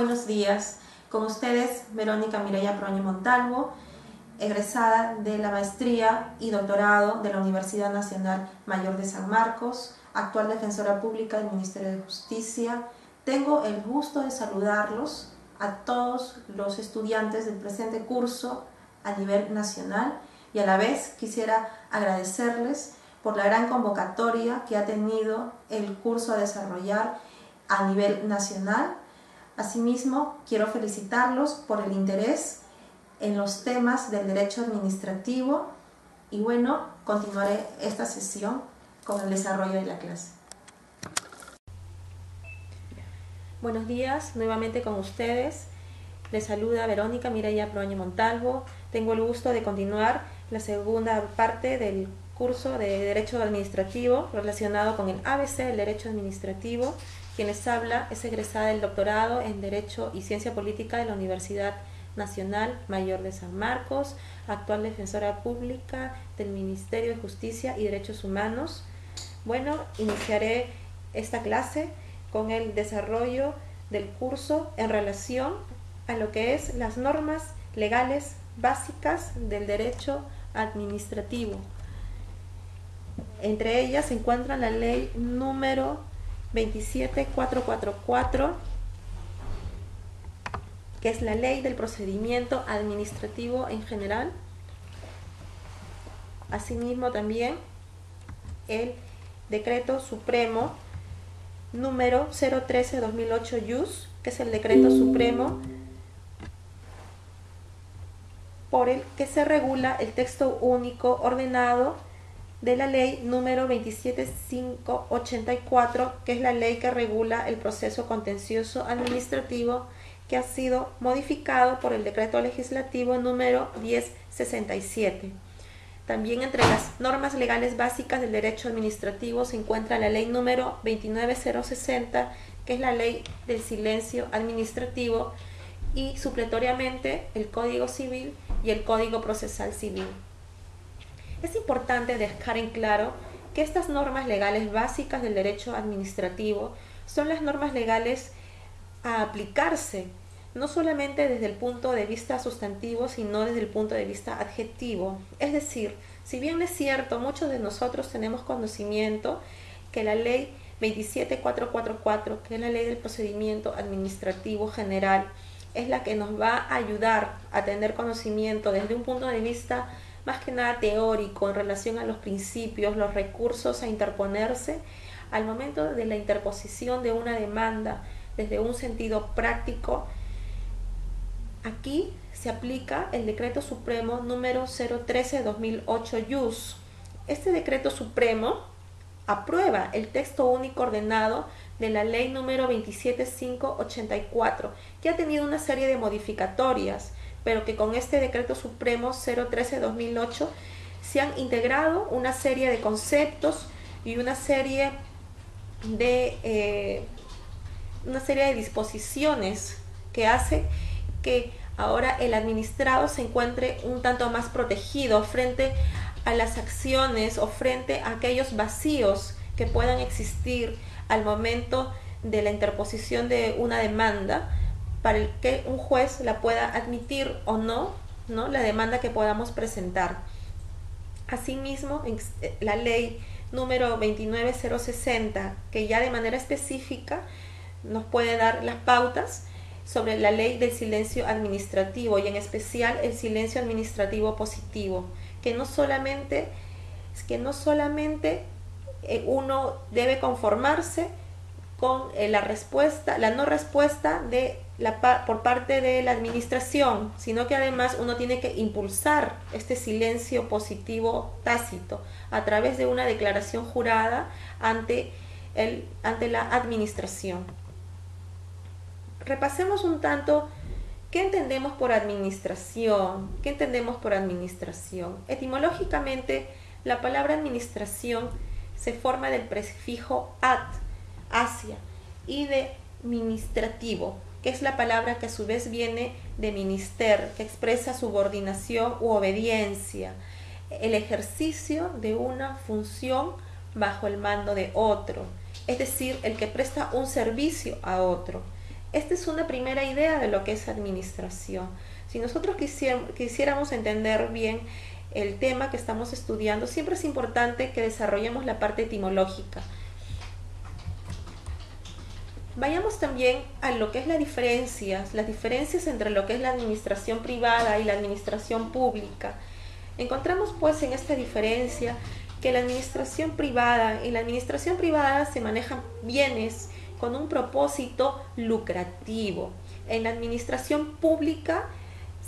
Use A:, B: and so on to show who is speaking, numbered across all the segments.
A: Buenos días, con ustedes Verónica Mireya Proaño Montalvo, egresada de la maestría y doctorado de la Universidad Nacional Mayor de San Marcos, actual defensora pública del Ministerio de Justicia. Tengo el gusto de saludarlos a todos los estudiantes del presente curso a nivel nacional y a la vez quisiera agradecerles por la gran convocatoria que ha tenido el curso a desarrollar a nivel nacional. Asimismo, quiero felicitarlos por el interés en los temas del derecho administrativo y bueno, continuaré esta sesión con el desarrollo de la clase. Buenos días, nuevamente con ustedes. Les saluda Verónica Mireya Proaño Montalvo. Tengo el gusto de continuar la segunda parte del curso de Derecho Administrativo relacionado con el ABC del Derecho Administrativo. Quien les habla es egresada del doctorado en Derecho y Ciencia Política de la Universidad Nacional Mayor de San Marcos, actual defensora pública del Ministerio de Justicia y Derechos Humanos. Bueno, iniciaré esta clase con el desarrollo del curso en relación a lo que es las normas legales básicas del derecho administrativo. Entre ellas se encuentra la ley número 27444, que es la ley del procedimiento administrativo en general. Asimismo también el decreto supremo número 013/2008 JUS, que es el decreto supremo por el que se regula el texto único ordenado de la ley número 27584, que es la ley que regula el proceso contencioso administrativo, que ha sido modificado por el decreto legislativo número 1067. También entre las normas legales básicas del derecho administrativo se encuentra la ley número 29060, que es la ley del silencio administrativo, y supletoriamente el Código Civil y el Código Procesal Civil. Es importante dejar en claro que estas normas legales básicas del derecho administrativo son las normas legales a aplicarse, no solamente desde el punto de vista sustantivo, sino desde el punto de vista adjetivo. Es decir, si bien es cierto, muchos de nosotros tenemos conocimiento que la ley 27444, que es la ley del procedimiento administrativo general, es la que nos va a ayudar a tener conocimiento desde un punto de vista más que nada teórico en relación a los principios, los recursos a interponerse al momento de la interposición de una demanda desde un sentido práctico. Aquí se aplica el decreto supremo número 013/2008 JUS. Este decreto supremo aprueba el texto único ordenado de la ley número 27584, que ha tenido una serie de modificatorias, pero que con este decreto supremo 013/2008 se han integrado una serie de conceptos y una serie de disposiciones que hace que ahora el administrado se encuentre un tanto más protegido frente a las acciones o frente a aquellos vacíos que puedan existir al momento de la interposición de una demanda, para el que un juez la pueda admitir o no, la demanda que podamos presentar. Asimismo, la ley número 29060, que ya de manera específica nos puede dar las pautas sobre la ley del silencio administrativo, y en especial el silencio administrativo positivo, que no solamente uno debe conformarse con la no respuesta por parte de la administración, sino que además uno tiene que impulsar este silencio positivo tácito a través de una declaración jurada ante la administración. Repasemos un tanto qué entendemos por administración. Etimológicamente, la palabra administración se forma del prefijo hacia, y de ministrativo, que es la palabra que a su vez viene de minister, que expresa subordinación u obediencia, el ejercicio de una función bajo el mando de otro, es decir, el que presta un servicio a otro. Esta es una primera idea de lo que es administración. Si nosotros quisiéramos entender bien el tema que estamos estudiando, siempre es importante que desarrollemos la parte etimológica. Vayamos también a lo que es las diferencias entre lo que es la administración privada y la administración pública. Encontramos pues en esta diferencia que en la administración privada se manejan bienes con un propósito lucrativo. En la administración pública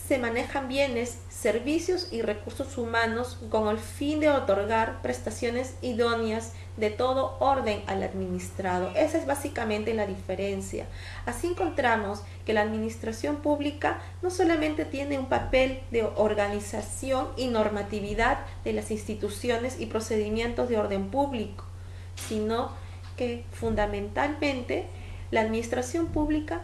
A: se manejan bienes, servicios y recursos humanos con el fin de otorgar prestaciones idóneas de todo orden al administrado. Esa es básicamente la diferencia. Así encontramos que la administración pública no solamente tiene un papel de organización y normatividad de las instituciones y procedimientos de orden público, sino que fundamentalmente la administración pública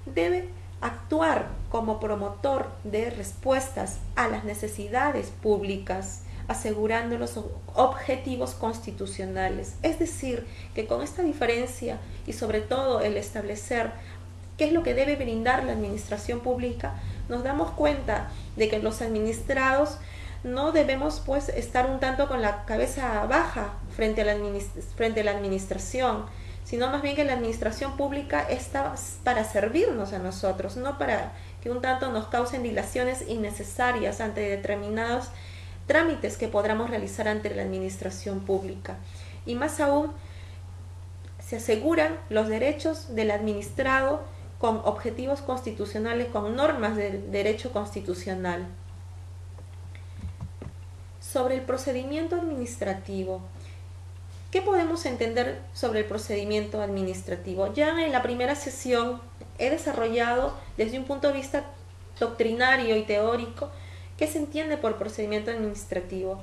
A: debe actuar como promotor de respuestas a las necesidades públicas, asegurando los objetivos constitucionales. Es decir, que con esta diferencia y sobre todo el establecer qué es lo que debe brindar la administración pública, nos damos cuenta de que los administrados no debemos pues estar un tanto con la cabeza baja frente a la administración, sino más bien que la administración pública está para servirnos a nosotros, no para que un tanto nos causen dilaciones innecesarias ante determinados trámites que podamos realizar ante la administración pública. Y más aún, se aseguran los derechos del administrado con objetivos constitucionales, con normas del derecho constitucional. Sobre el procedimiento administrativo. ¿Qué podemos entender sobre el procedimiento administrativo? Ya en la primera sesión he desarrollado desde un punto de vista doctrinario y teórico qué se entiende por procedimiento administrativo.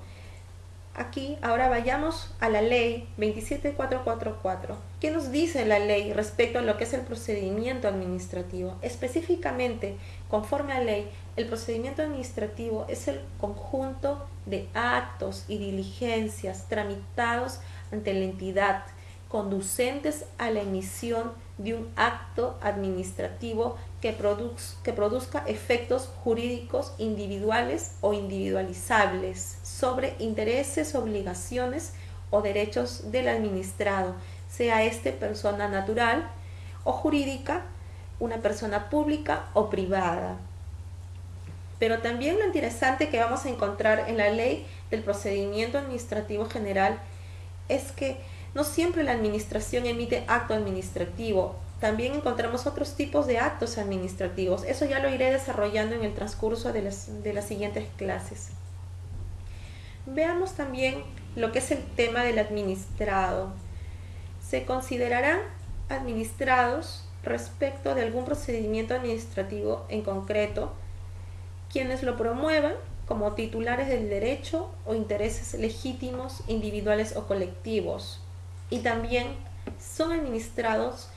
A: Aquí ahora vayamos a la ley 27444. ¿Qué nos dice la ley respecto a lo que es el procedimiento administrativo? Específicamente, conforme a ley, el procedimiento administrativo es el conjunto de actos y diligencias tramitados ante la entidad, conducentes a la emisión de un acto administrativo que produzca efectos jurídicos individuales o individualizables sobre intereses, obligaciones o derechos del administrado, sea este persona natural o jurídica, una persona pública o privada. Pero también lo interesante que vamos a encontrar en la ley del procedimiento administrativo general es que no siempre la administración emite acto administrativo. También encontramos otros tipos de actos administrativos. Eso ya lo iré desarrollando en el transcurso de las siguientes clases. Veamos también lo que es el tema del administrado. Se considerarán administrados respecto de algún procedimiento administrativo en concreto quienes lo promuevan como titulares del derecho o intereses legítimos, individuales o colectivos. Y también son administrados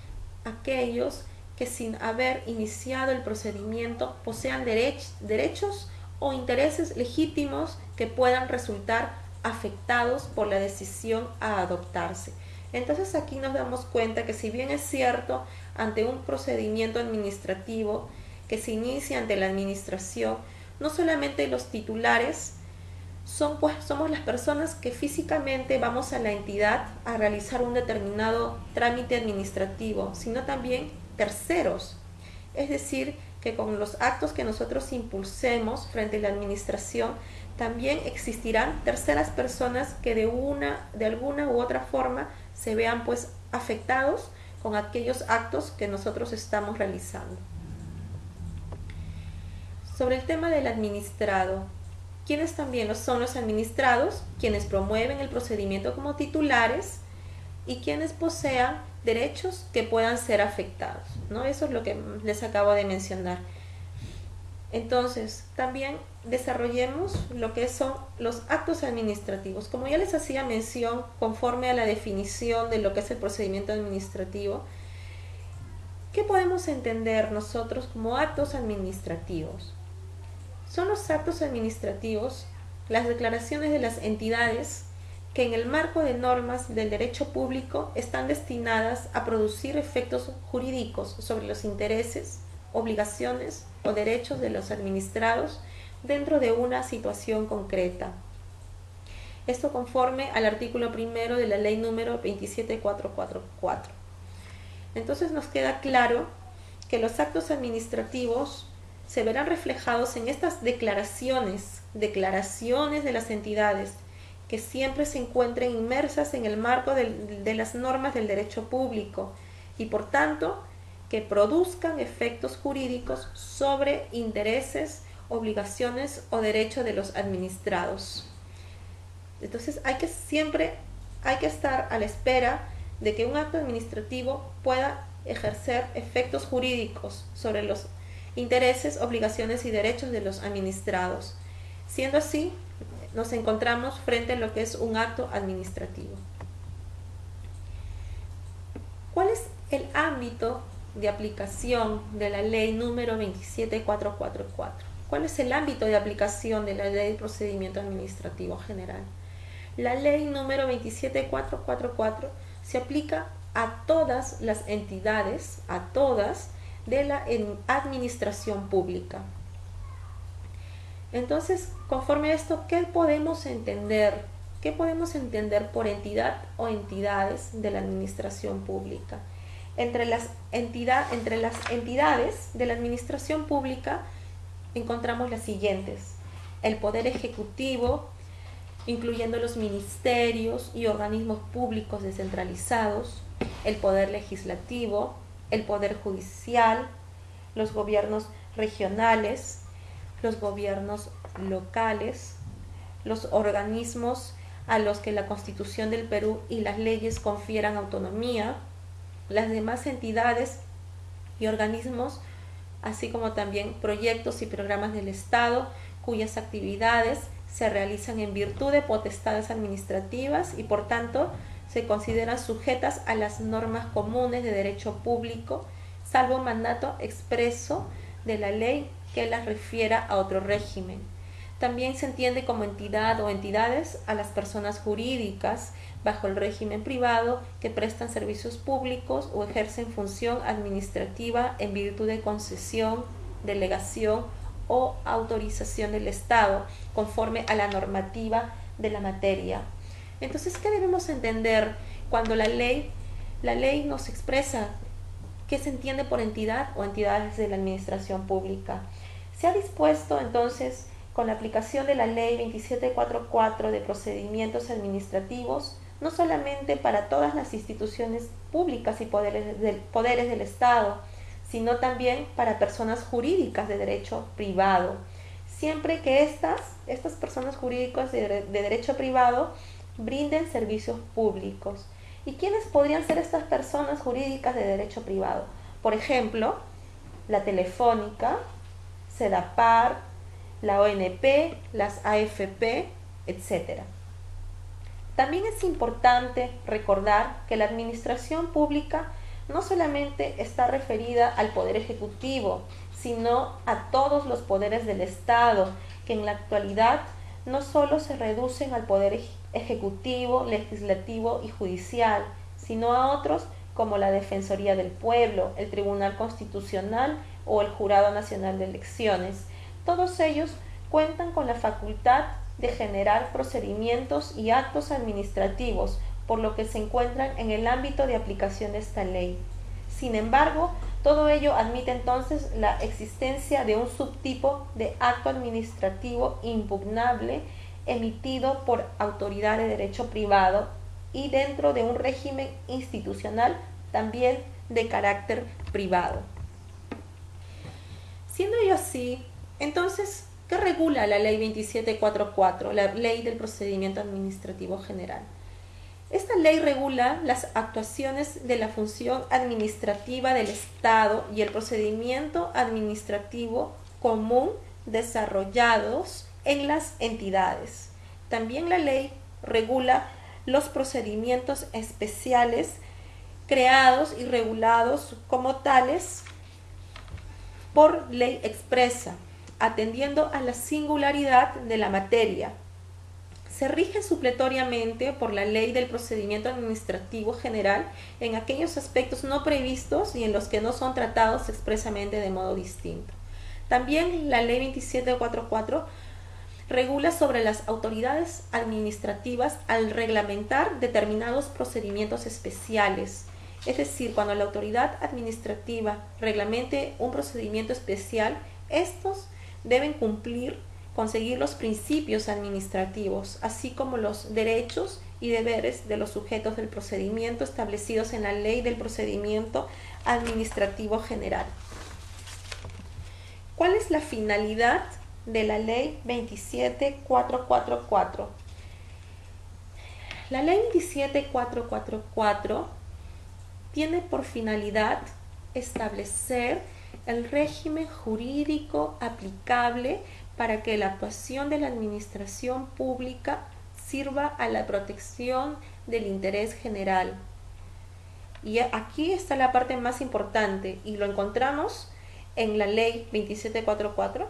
A: aquellos que sin haber iniciado el procedimiento posean derechos o intereses legítimos que puedan resultar afectados por la decisión a adoptarse. Entonces aquí nos damos cuenta que si bien es cierto ante un procedimiento administrativo que se inicia ante la administración, no solamente los titulares somos las personas que físicamente vamos a la entidad a realizar un determinado trámite administrativo, sino también terceros. Es decir, que con los actos que nosotros impulsemos frente a la administración, también existirán terceras personas que de alguna u otra forma se vean pues afectados con aquellos actos que nosotros estamos realizando. Sobre el tema del administrado, ¿quiénes también son los administrados? Quienes promueven el procedimiento como titulares y quienes posean derechos que puedan ser afectados, ¿no? Eso es lo que les acabo de mencionar. Entonces, también desarrollemos lo que son los actos administrativos. Como ya les hacía mención, conforme a la definición de lo que es el procedimiento administrativo, ¿qué podemos entender nosotros como actos administrativos? Son los actos administrativos, las declaraciones de las entidades que en el marco de normas del derecho público están destinadas a producir efectos jurídicos sobre los intereses, obligaciones o derechos de los administrados dentro de una situación concreta. Esto conforme al artículo 1 de la ley número 27444. Entonces nos queda claro que los actos administrativos se verán reflejados en estas declaraciones de las entidades que siempre se encuentren inmersas en el marco de las normas del derecho público y por tanto que produzcan efectos jurídicos sobre intereses, obligaciones o derechos de los administrados. Entonces siempre hay que estar a la espera de que un acto administrativo pueda ejercer efectos jurídicos sobre los intereses, obligaciones y derechos de los administrados. Siendo así, nos encontramos frente a lo que es un acto administrativo. ¿Cuál es el ámbito de aplicación de la ley número 27444? ¿Cuál es el ámbito de aplicación de la ley de procedimiento administrativo general? La ley número 27444 se aplica a todas las entidades, de la administración pública. Entonces, conforme a esto, ¿qué podemos entender? ¿Qué podemos entender por entidad o entidades de la administración pública? Entre las entidades de la administración pública encontramos las siguientes: el Poder Ejecutivo, incluyendo los ministerios y organismos públicos descentralizados, el Poder Legislativo, el Poder Judicial, los gobiernos regionales, los gobiernos locales, los organismos a los que la Constitución del Perú y las leyes confieran autonomía, las demás entidades y organismos, así como también proyectos y programas del Estado cuyas actividades se realizan en virtud de potestades administrativas y por tanto se consideran sujetas a las normas comunes de derecho público, salvo mandato expreso de la ley que las refiera a otro régimen. También se entiende como entidad o entidades a las personas jurídicas bajo el régimen privado que prestan servicios públicos o ejercen función administrativa en virtud de concesión, delegación o autorización del Estado, conforme a la normativa de la materia. Entonces, ¿qué debemos entender cuando la ley nos expresa qué se entiende por entidad o entidades de la administración pública? Se ha dispuesto entonces, con la aplicación de la ley 27444 de procedimientos administrativos, no solamente para todas las instituciones públicas y poderes del Estado, sino también para personas jurídicas de derecho privado, siempre que estas personas jurídicas de derecho privado brinden servicios públicos. ¿Y quiénes podrían ser estas personas jurídicas de derecho privado? Por ejemplo, la Telefónica, Sedapar, la ONP, las AFP, etc. También es importante recordar que la administración pública no solamente está referida al Poder Ejecutivo, sino a todos los poderes del Estado, que en la actualidad no solo se reducen al Poder Ejecutivo, Legislativo y Judicial, sino a otros como la Defensoría del Pueblo, el Tribunal Constitucional o el Jurado Nacional de Elecciones. Todos ellos cuentan con la facultad de generar procedimientos y actos administrativos, por lo que se encuentran en el ámbito de aplicación de esta ley. Sin embargo, todo ello admite entonces la existencia de un subtipo de acto administrativo impugnable emitido por autoridad de derecho privado y dentro de un régimen institucional también de carácter privado. Siendo ello así, entonces, ¿qué regula la ley 27444, la ley del procedimiento administrativo general? Esta ley regula las actuaciones de la función administrativa del Estado y el procedimiento administrativo común desarrollados en las entidades. También la ley regula los procedimientos especiales creados y regulados como tales por ley expresa, atendiendo a la singularidad de la materia. se rigen supletoriamente por la Ley del Procedimiento Administrativo General en aquellos aspectos no previstos y en los que no son tratados expresamente de modo distinto. También la Ley 2744 regula sobre las autoridades administrativas al reglamentar determinados procedimientos especiales. Es decir, cuando la autoridad administrativa reglamente un procedimiento especial, estos deben conseguir los principios administrativos, así como los derechos y deberes de los sujetos del procedimiento establecidos en la Ley del Procedimiento Administrativo General. ¿Cuál es la finalidad de la Ley 27444? La Ley 27444 tiene por finalidad establecer el régimen jurídico aplicable para que la actuación de la administración pública sirva a la protección del interés general. Y aquí está la parte más importante, y lo encontramos en la Ley 2744.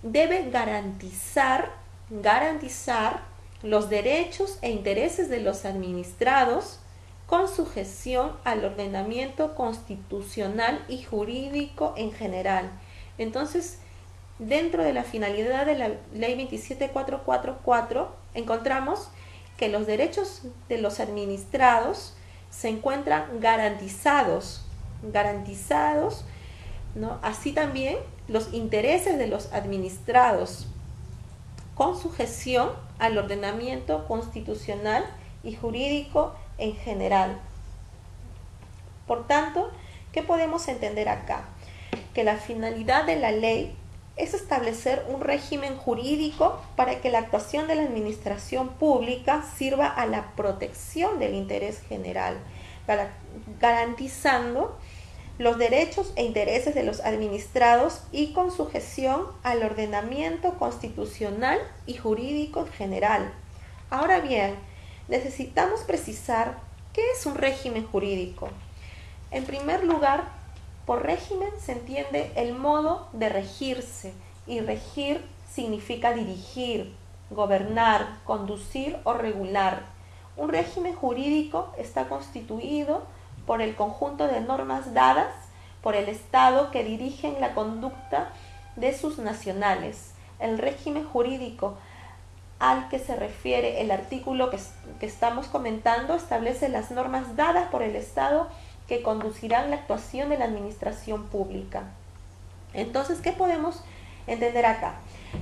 A: Debe garantizar los derechos e intereses de los administrados con sujeción al ordenamiento constitucional y jurídico en general. Entonces, dentro de la finalidad de la Ley 27444 encontramos que los derechos de los administrados se encuentran garantizados, ¿no? Así también los intereses de los administrados con sujeción al ordenamiento constitucional y jurídico en general. Por tanto, ¿qué podemos entender acá? Que la finalidad de la ley es establecer un régimen jurídico para que la actuación de la administración pública sirva a la protección del interés general, garantizando los derechos e intereses de los administrados y con sujeción al ordenamiento constitucional y jurídico en general. Ahora bien, necesitamos precisar qué es un régimen jurídico. En primer lugar, por régimen se entiende el modo de regirse, y regir significa dirigir, gobernar, conducir o regular. Un régimen jurídico está constituido por el conjunto de normas dadas por el Estado que dirigen la conducta de sus nacionales. El régimen jurídico al que se refiere el artículo que estamos comentando establece las normas dadas por el Estado que conducirán la actuación de la administración pública. Entonces, ¿qué podemos entender acá?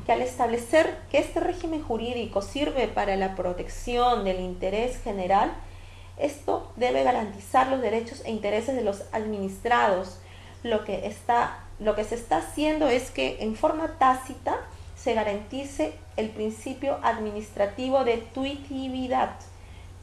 A: Que al establecer que este régimen jurídico sirve para la protección del interés general, esto debe garantizar los derechos e intereses de los administrados. Lo que se está haciendo es que en forma tácita se garantice el principio administrativo de tuitividad,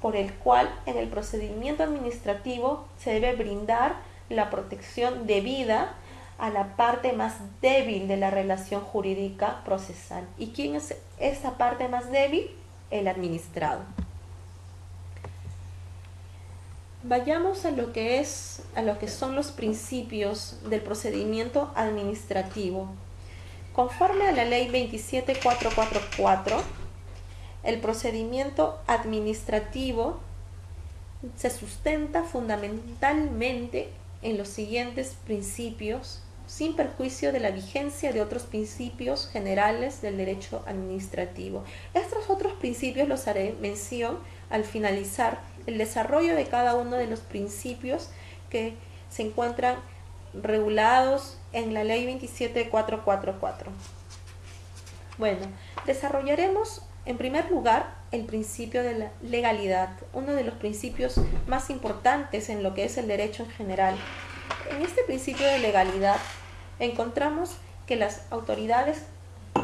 A: por el cual en el procedimiento administrativo se debe brindar la protección debida a la parte más débil de la relación jurídica procesal. ¿Y quién es esa parte más débil? El administrado. Vayamos a lo que son los principios del procedimiento administrativo. Conforme a la Ley 27444, el procedimiento administrativo se sustenta fundamentalmente en los siguientes principios, sin perjuicio de la vigencia de otros principios generales del derecho administrativo. Estos otros principios los haré mención al finalizar el desarrollo de cada uno de los principios que se encuentran regulados en la Ley 27444. Bueno, desarrollaremos en primer lugar el principio de la legalidad, uno de los principios más importantes en lo que es el derecho en general. En este principio de legalidad encontramos que las autoridades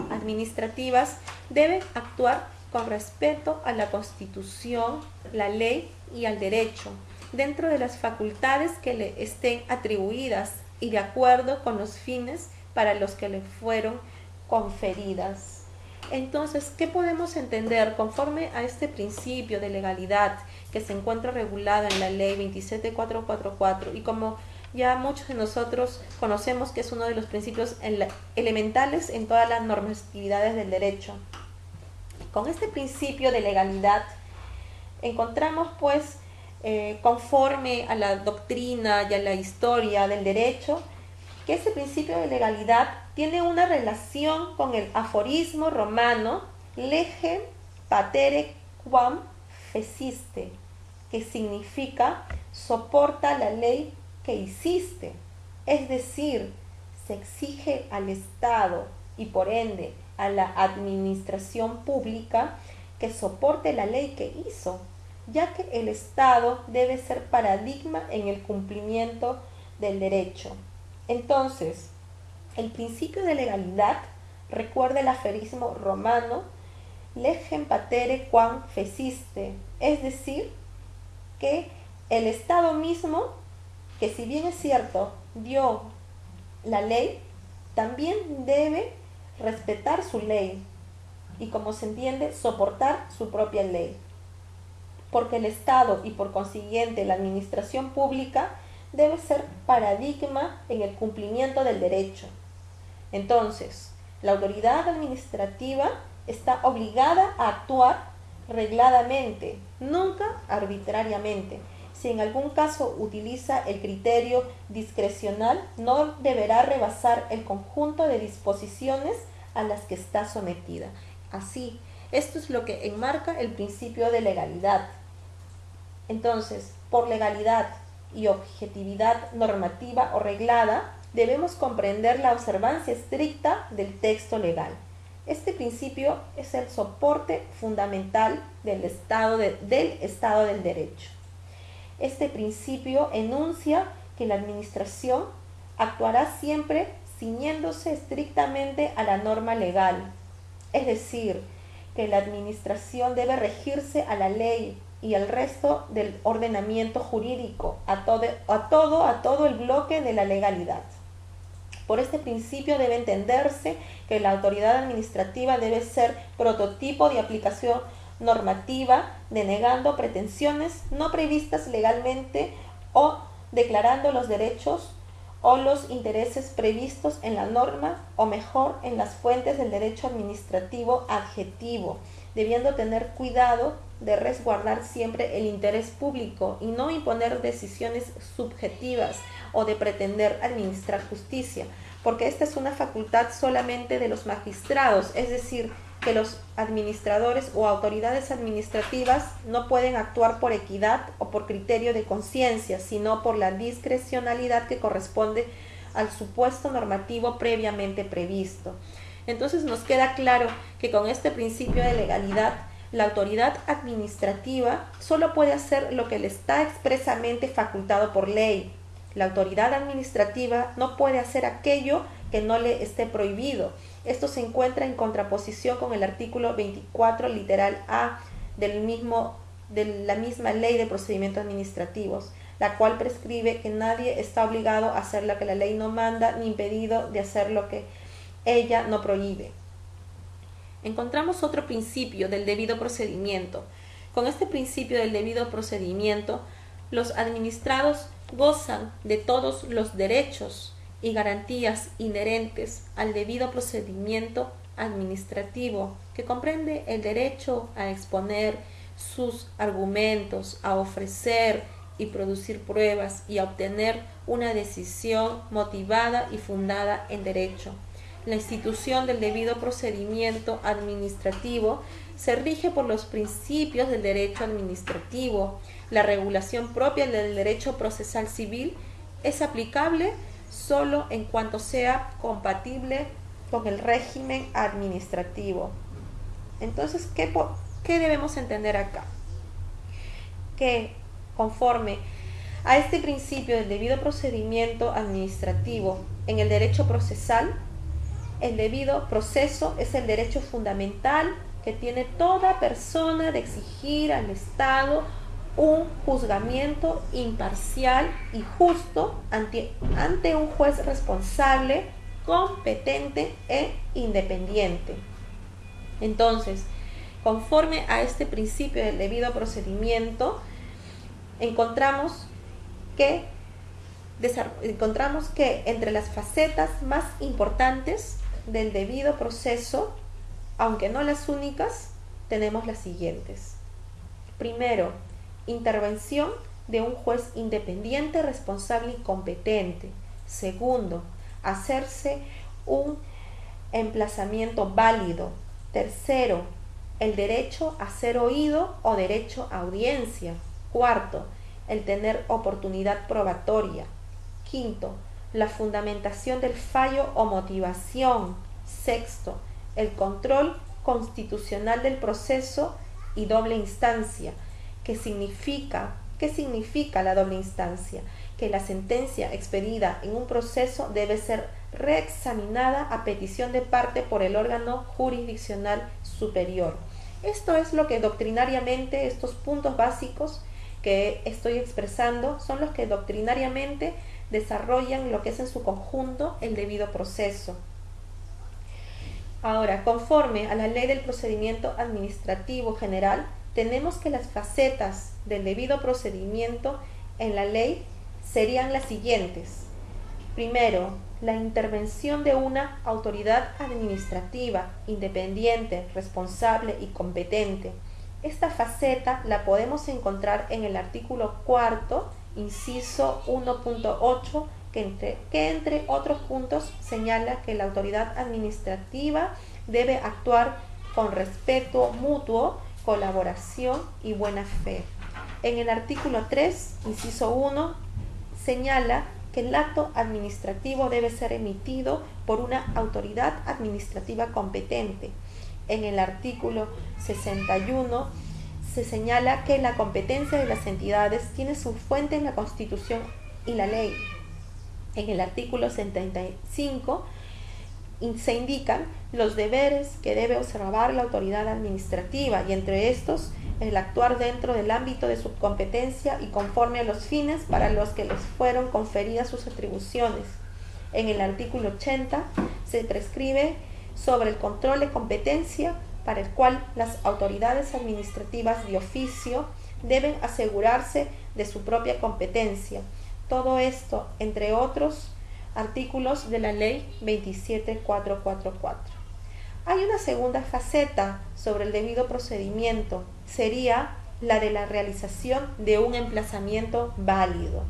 A: administrativas deben actuar con respeto a la Constitución, la ley y al derecho, dentro de las facultades que le estén atribuidas y de acuerdo con los fines para los que le fueron conferidas. Entonces, ¿qué podemos entender conforme a este principio de legalidad que se encuentra regulado en la Ley 27444 y como ya muchos de nosotros conocemos que es uno de los principios elementales en todas las normatividades del derecho? Con este principio de legalidad encontramos pues conforme a la doctrina y a la historia del derecho que ese principio de legalidad tiene una relación con el aforismo romano legem patere quam feciste, que significa soporta la ley que hiciste. Es decir, se exige al Estado y por ende a la administración pública que soporte la ley que hizo, ya que el Estado debe ser paradigma en el cumplimiento del derecho. Entonces, el principio de legalidad recuerda el aforismo romano legem patere quam feciste, es decir, que el Estado mismo, que si bien es cierto, dio la ley, también debe respetar su ley y, como se entiende, soportar su propia ley. Porque el Estado y por consiguiente la administración pública debe ser paradigma en el cumplimiento del derecho. Entonces, la autoridad administrativa está obligada a actuar regladamente, nunca arbitrariamente. Si en algún caso utiliza el criterio discrecional, no deberá rebasar el conjunto de disposiciones a las que está sometida. Así, esto es lo que enmarca el principio de legalidad. Entonces, por legalidad y objetividad normativa o reglada, debemos comprender la observancia estricta del texto legal. Este principio es el soporte fundamental del Estado del Derecho. Este principio enuncia que la administración actuará siempre ciñéndose estrictamente a la norma legal, es decir, que la administración debe regirse a la ley y al resto del ordenamiento jurídico, a todo el bloque de la legalidad. Por este principio debe entenderse que la autoridad administrativa debe ser prototipo de aplicación normativa, denegando pretensiones no previstas legalmente o declarando los derechos o los intereses previstos en la norma, o mejor, en las fuentes del derecho administrativo adjetivo, debiendo tener cuidado de resguardar siempre el interés público y no imponer decisiones subjetivas o de pretender administrar justicia, porque esta es una facultad solamente de los magistrados, es decir, que los administradores o autoridades administrativas no pueden actuar por equidad o por criterio de conciencia, sino por la discrecionalidad que corresponde al supuesto normativo previamente previsto. Entonces nos queda claro que con este principio de legalidad, la autoridad administrativa solo puede hacer lo que le está expresamente facultado por ley. La autoridad administrativa no puede hacer aquello que no le esté prohibido. Esto se encuentra en contraposición con el artículo 24, literal A, de la misma Ley de Procedimientos Administrativos, la cual prescribe que nadie está obligado a hacer lo que la ley no manda, ni impedido de hacer lo que ella no prohíbe. Encontramos otro principio del debido procedimiento. Con este principio del debido procedimiento, los administrados gozan de todos los derechos y garantías inherentes al debido procedimiento administrativo, que comprende el derecho a exponer sus argumentos, a ofrecer y producir pruebas y a obtener una decisión motivada y fundada en derecho. La institución del debido procedimiento administrativo se rige por los principios del derecho administrativo. La regulación propia del derecho procesal civil es aplicable solo en cuanto sea compatible con el régimen administrativo. Entonces, ¿qué debemos entender acá? Que conforme a este principio del debido procedimiento administrativo en el derecho procesal, el debido proceso es el derecho fundamental que tiene toda persona de exigir al Estado un juzgamiento imparcial y justo ante un juez responsable, competente e independiente. Entonces, conforme a este principio del debido procedimiento, encontramos que entre las facetas más importantes del debido proceso, aunque no las únicas, tenemos las siguientes. Primero, intervención de un juez independiente, responsable y competente. Segundo, hacerse un emplazamiento válido. Tercero, el derecho a ser oído o derecho a audiencia. Cuarto, el tener oportunidad probatoria. Quinto, la fundamentación del fallo o motivación. Sexto, el control constitucional del proceso y doble instancia. ¿Qué significa la doble instancia? Que la sentencia expedida en un proceso debe ser reexaminada a petición de parte por el órgano jurisdiccional superior. Esto es lo que doctrinariamente, estos puntos básicos que estoy expresando, son los que doctrinariamente desarrollan lo que es en su conjunto el debido proceso. Ahora, conforme a la Ley del Procedimiento Administrativo General, tenemos que las facetas del debido procedimiento en la ley serían las siguientes. Primero, la intervención de una autoridad administrativa independiente, responsable y competente. Esta faceta la podemos encontrar en el artículo 4, inciso 1.8, que entre otros puntos señala que la autoridad administrativa debe actuar con respeto mutuo, colaboración y buena fe. En el artículo 3, inciso 1, señala que el acto administrativo debe ser emitido por una autoridad administrativa competente. En el artículo 61 se señala que la competencia de las entidades tiene su fuente en la Constitución y la ley. En el artículo 75 se indican los deberes que debe observar la autoridad administrativa y entre estos el actuar dentro del ámbito de su competencia y conforme a los fines para los que les fueron conferidas sus atribuciones. En el artículo 80 se prescribe sobre el control de competencia para el cual las autoridades administrativas de oficio deben asegurarse de su propia competencia. Todo esto, entre otros artículos de la Ley 27444. Hay una segunda faceta sobre el debido procedimiento, sería la de la realización de un emplazamiento válido.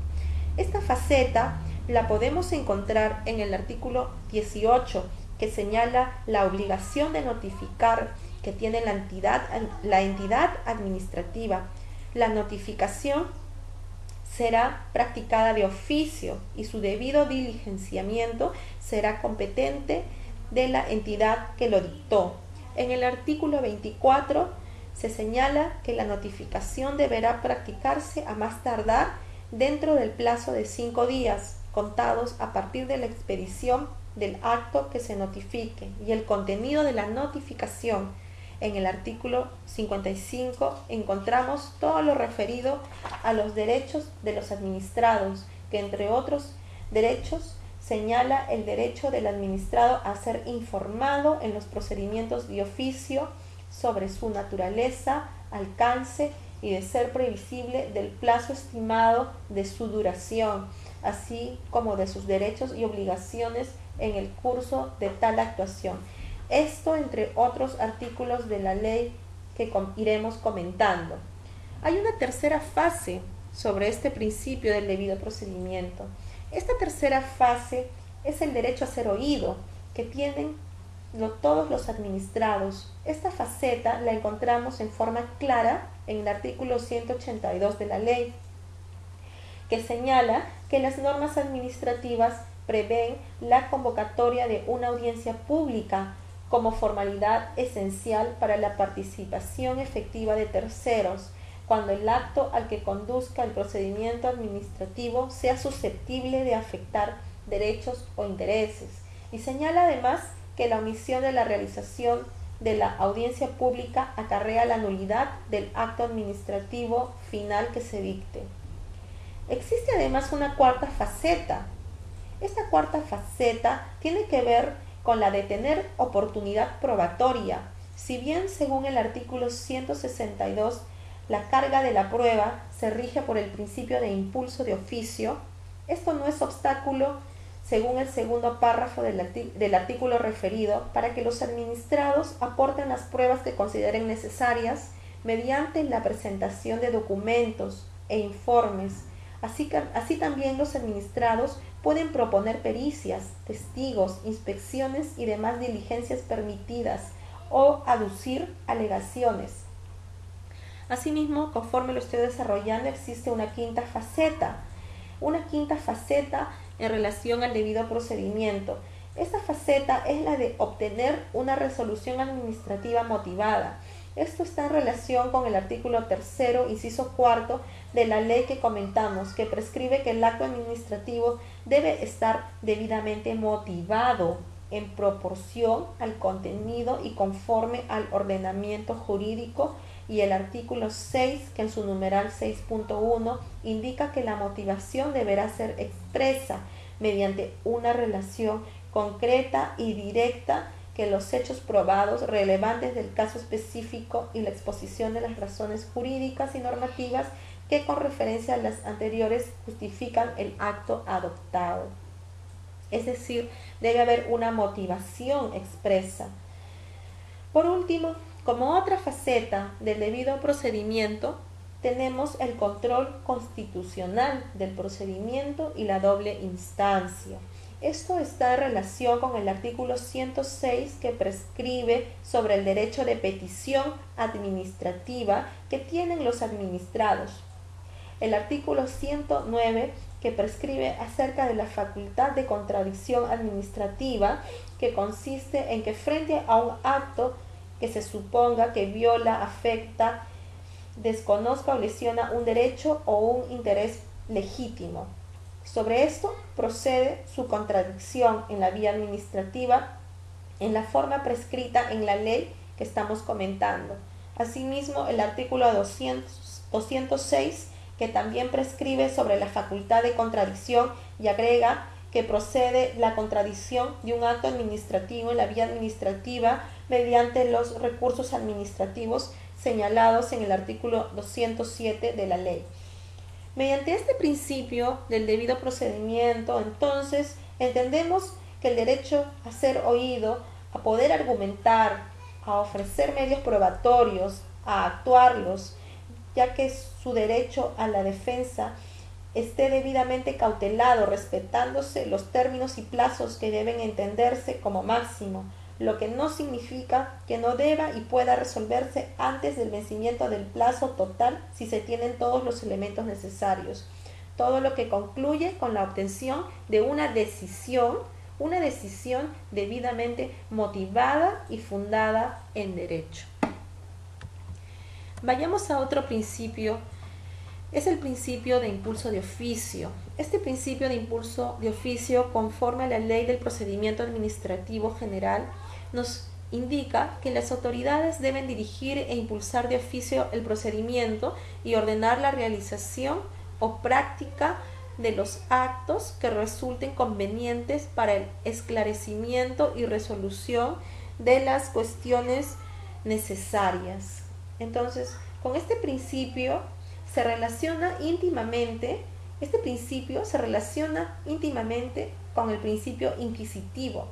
A: Esta faceta la podemos encontrar en el artículo 18, que señala la obligación de notificar que tiene la entidad administrativa. La notificación será practicada de oficio y su debido diligenciamiento será competente de la entidad que lo dictó. En el artículo 24 se señala que la notificación deberá practicarse a más tardar dentro del plazo de 5 días, contados a partir de la expedición del acto que se notifique, y el contenido de la notificación. En el artículo 55 encontramos todo lo referido a los derechos de los administrados, que entre otros derechos señala el derecho del administrado a ser informado en los procedimientos de oficio sobre su naturaleza, alcance y de ser previsible del plazo estimado de su duración, así como de sus derechos y obligaciones en el curso de tal actuación. Esto entre otros artículos de la ley que iremos comentando. Hay una tercera fase sobre este principio del debido procedimiento. Esta tercera fase es el derecho a ser oído, que tienen todos los administrados. Esta faceta la encontramos en forma clara en el artículo 182 de la ley, que señala que las normas administrativas prevén la convocatoria de una audiencia pública como formalidad esencial para la participación efectiva de terceros, cuando el acto al que conduzca el procedimiento administrativo sea susceptible de afectar derechos o intereses. Y señala además que la omisión de la realización de la audiencia pública acarrea la nulidad del acto administrativo final que se dicte. Existe además una cuarta faceta. Esta cuarta faceta tiene que ver con la de tener oportunidad probatoria. Si bien según el artículo 162 la carga de la prueba se rige por el principio de impulso de oficio, esto no es obstáculo según el segundo párrafo del artículo referido, para que los administrados aporten las pruebas que consideren necesarias mediante la presentación de documentos e informes. Así también los administrados pueden proponer pericias, testigos, inspecciones y demás diligencias permitidas o aducir alegaciones. Asimismo, conforme lo estoy desarrollando, existe una quinta faceta en relación al debido procedimiento. Esta faceta es la de obtener una resolución administrativa motivada. Esto está en relación con el artículo 3º, inciso 4 de la ley que comentamos, que prescribe que el acto administrativo debe estar debidamente motivado en proporción al contenido y conforme al ordenamiento jurídico, y el artículo 6, que en su numeral 6.1 indica que la motivación deberá ser expresa mediante una relación concreta y directa que los hechos probados relevantes del caso específico y la exposición de las razones jurídicas y normativas que con referencia a las anteriores justifican el acto adoptado. Es decir, debe haber una motivación expresa. Por último, como otra faceta del debido procedimiento, tenemos el control constitucional del procedimiento y la doble instancia. Esto está en relación con el artículo 106, que prescribe sobre el derecho de petición administrativa que tienen los administrados. El artículo 109, que prescribe acerca de la facultad de contradicción administrativa, que consiste en que frente a un acto que se suponga que viola, afecta, desconozca o lesiona un derecho o un interés legítimo. Sobre esto procede su contradicción en la vía administrativa en la forma prescrita en la ley que estamos comentando. Asimismo, el artículo 206, que también prescribe sobre la facultad de contradicción y agrega que procede la contradicción de un acto administrativo en la vía administrativa mediante los recursos administrativos señalados en el artículo 207 de la ley. Mediante este principio del debido procedimiento, entonces, entendemos que el derecho a ser oído, a poder argumentar, a ofrecer medios probatorios, a actuarlos, ya que su derecho a la defensa esté debidamente cautelado, respetándose los términos y plazos que deben entenderse como máximo, lo que no significa que no deba y pueda resolverse antes del vencimiento del plazo total si se tienen todos los elementos necesarios. Todo lo que concluye con la obtención de una decisión debidamente motivada y fundada en derecho. Vayamos a otro principio. Es el principio de impulso de oficio. Este principio de impulso de oficio, conforme a la Ley del Procedimiento Administrativo General, nos indica que las autoridades deben dirigir e impulsar de oficio el procedimiento y ordenar la realización o práctica de los actos que resulten convenientes para el esclarecimiento y resolución de las cuestiones necesarias. Entonces, con este principio se relaciona íntimamente con el principio inquisitivo,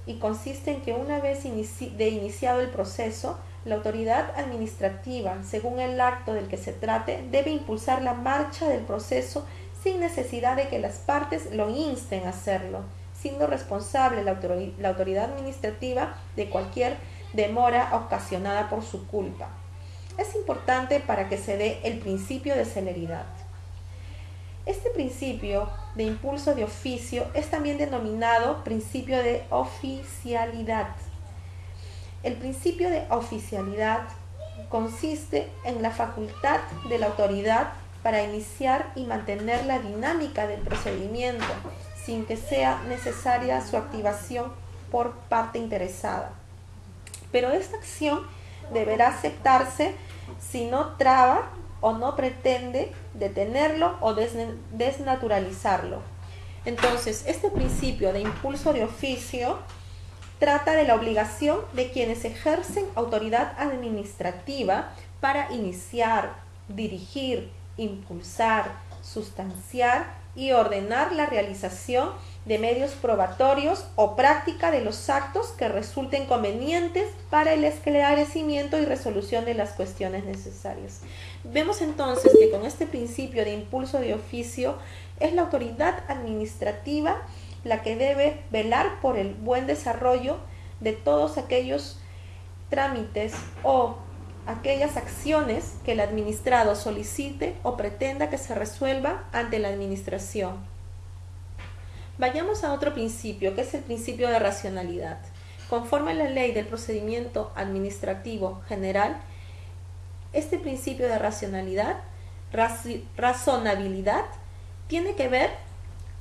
A: y consiste en que una vez iniciado el proceso, la autoridad administrativa, según el acto del que se trate, debe impulsar la marcha del proceso sin necesidad de que las partes lo insten a hacerlo, siendo responsable la autoridad administrativa de cualquier demora ocasionada por su culpa. Es importante para que se dé el principio de celeridad. Este principio de impulso de oficio es también denominado principio de oficialidad. El principio de oficialidad consiste en la facultad de la autoridad para iniciar y mantener la dinámica del procedimiento, sin que sea necesaria su activación por parte interesada. Pero esta acción deberá aceptarse si no traba o no pretende detenerlo o desnaturalizarlo. Entonces, este principio de impulso de oficio trata de la obligación de quienes ejercen autoridad administrativa para iniciar, dirigir, impulsar, sustanciar y ordenar la realización de medios probatorios o práctica de los actos que resulten convenientes para el esclarecimiento y resolución de las cuestiones necesarias. Vemos entonces que con este principio de impulso de oficio es la autoridad administrativa la que debe velar por el buen desarrollo de todos aquellos trámites o aquellas acciones que el administrado solicite o pretenda que se resuelva ante la administración. Vayamos a otro principio, que es el principio de racionalidad. Conforme a la ley del procedimiento administrativo general, este principio de racionalidad, razonabilidad, tiene que ver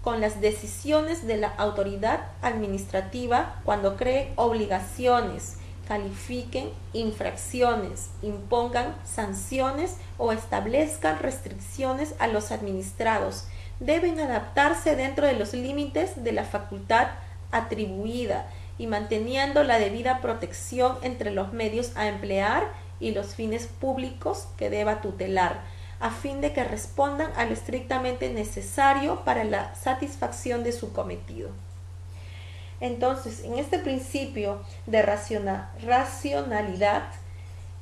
A: con las decisiones de la autoridad administrativa cuando creen obligaciones, califiquen infracciones, impongan sanciones o establezcan restricciones a los administrados. Deben adaptarse dentro de los límites de la facultad atribuida y manteniendo la debida protección entre los medios a emplear y los fines públicos que deba tutelar, a fin de que respondan a lo estrictamente necesario para la satisfacción de su cometido. Entonces, en este principio de racionalidad,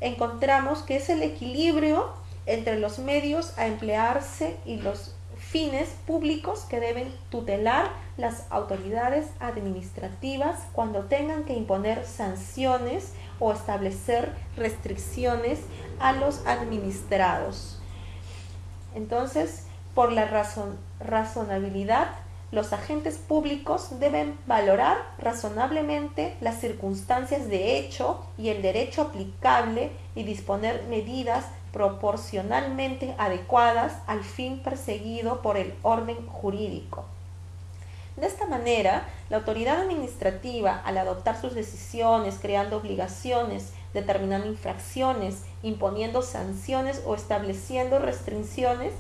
A: encontramos que es el equilibrio entre los medios a emplearse y los fines públicos que deben tutelar las autoridades administrativas cuando tengan que imponer sanciones o establecer restricciones a los administrados. Entonces, por la razonabilidad, los agentes públicos deben valorar razonablemente las circunstancias de hecho y el derecho aplicable y disponer medidas proporcionalmente adecuadas al fin perseguido por el orden jurídico. De esta manera, la autoridad administrativa, al adoptar sus decisiones, creando obligaciones, determinando infracciones, imponiendo sanciones o estableciendo restricciones,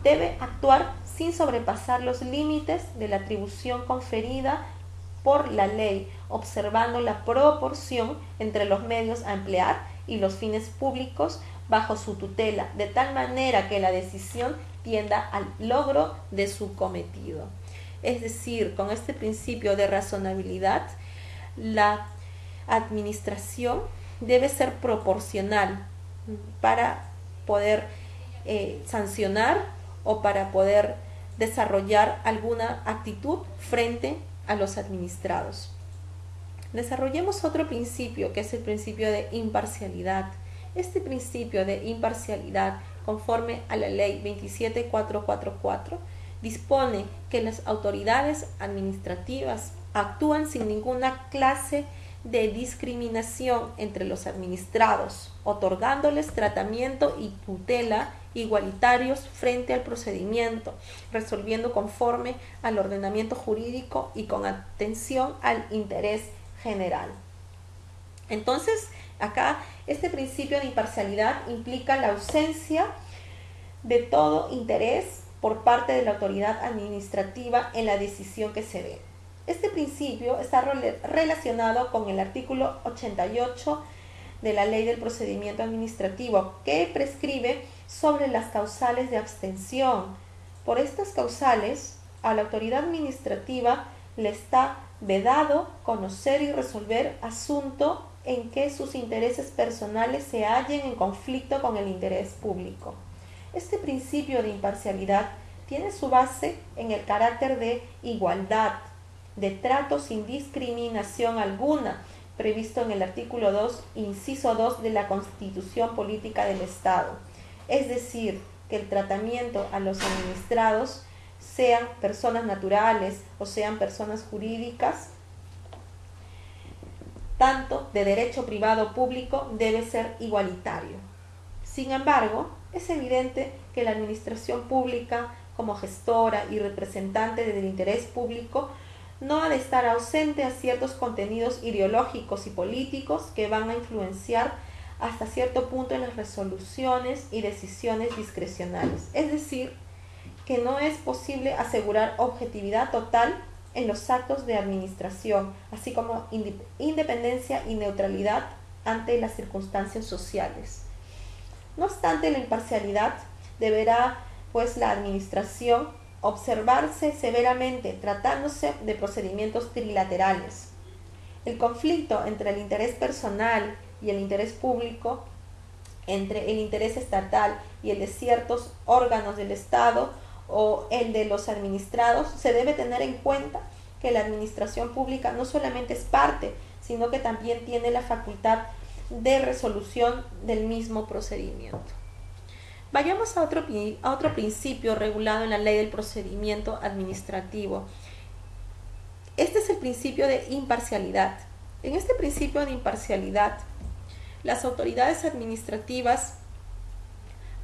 A: debe actuar sin sobrepasar los límites de la atribución conferida por la ley, observando la proporción entre los medios a emplear y los fines públicos bajo su tutela, de tal manera que la decisión tienda al logro de su cometido. Es decir, con este principio de razonabilidad, la administración debe ser proporcional para poder sancionar o para poder desarrollar alguna actitud frente a los administrados. Desarrollemos otro principio, que es el principio de imparcialidad. Este principio de imparcialidad, conforme a la ley 27444, dispone que las autoridades administrativas actúan sin ninguna clase de discriminación entre los administrados, otorgándoles tratamiento y tutela igualitarios frente al procedimiento, resolviendo conforme al ordenamiento jurídico y con atención al interés general. Entonces, acá este principio de imparcialidad implica la ausencia de todo interés por parte de la autoridad administrativa en la decisión que se dé. Este principio está relacionado con el artículo 88 de la Ley del Procedimiento Administrativo, que prescribe sobre las causales de abstención. Por estas causales, a la autoridad administrativa le está vedado conocer y resolver asunto en que sus intereses personales se hallen en conflicto con el interés público. Este principio de imparcialidad tiene su base en el carácter de igualdad, de trato sin discriminación alguna, previsto en el artículo 2, inciso 2 de la Constitución Política del Estado. Es decir, que el tratamiento a los administrados, sean personas naturales o sean personas jurídicas, tanto de derecho privado o público, debe ser igualitario. Sin embargo, es evidente que la administración pública, como gestora y representante del interés público, no ha de estar ausente a ciertos contenidos ideológicos y políticos que van a influenciar hasta cierto punto en las resoluciones y decisiones discrecionales. Es decir, que no es posible asegurar objetividad total en los actos de administración, así como independencia y neutralidad ante las circunstancias sociales. No obstante, la imparcialidad deberá, pues, la administración observarse severamente tratándose de procedimientos trilaterales. El conflicto entre el interés personal y el interés público, entre el interés estatal y el de ciertos órganos del Estado o el de los administrados, se debe tener en cuenta que la administración pública no solamente es parte, sino que también tiene la facultad de resolución del mismo procedimiento. Vayamos a otro principio regulado en la ley del procedimiento administrativo. Este es el principio de imparcialidad. En este principio de imparcialidad, las autoridades administrativas